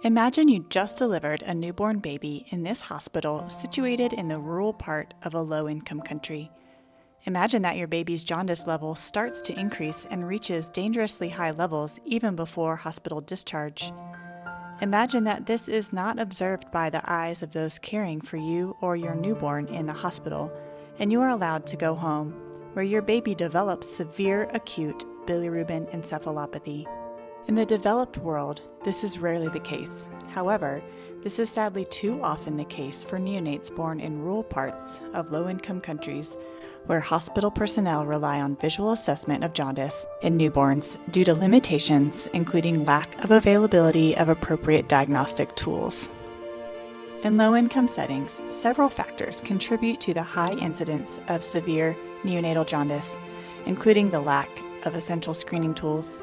Imagine you just delivered a newborn baby in this hospital situated in the rural part of a low-income country. Imagine that your baby's jaundice level starts to increase and reaches dangerously high levels even before hospital discharge. Imagine that this is not observed by the eyes of those caring for you or your newborn in the hospital, and you are allowed to go home, where your baby develops severe acute bilirubin encephalopathy. In the developed world, this is rarely the case. However, this is sadly too often the case for neonates born in rural parts of low-income countries where hospital personnel rely on visual assessment of jaundice in newborns due to limitations including lack of availability of appropriate diagnostic tools. In low-income settings, several factors contribute to the high incidence of severe neonatal jaundice, including the lack of essential screening tools.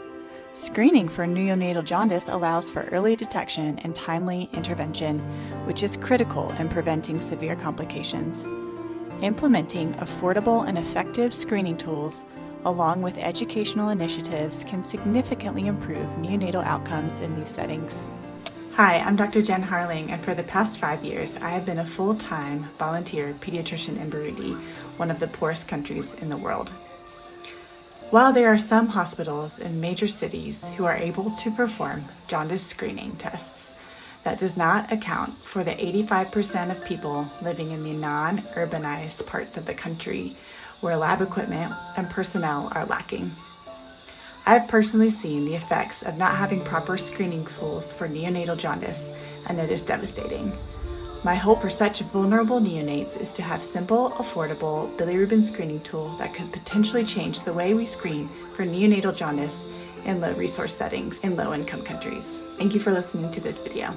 Screening for neonatal jaundice allows for early detection and timely intervention, which is critical in preventing severe complications. Implementing affordable and effective screening tools, along with educational initiatives, can significantly improve neonatal outcomes in these settings. Hi, I'm Dr. Jen Harling, and for the past 5 years, I have been a full-time volunteer pediatrician in Burundi, one of the poorest countries in the world. While there are some hospitals in major cities who are able to perform jaundice screening tests, that does not account for the 85% of people living in the non-urbanized parts of the country where lab equipment and personnel are lacking. I've personally seen the effects of not having proper screening tools for neonatal jaundice, and it is devastating. My hope for such vulnerable neonates is to have simple, affordable bilirubin screening tool that could potentially change the way we screen for neonatal jaundice in low-resource settings in low-income countries. Thank you for listening to this video.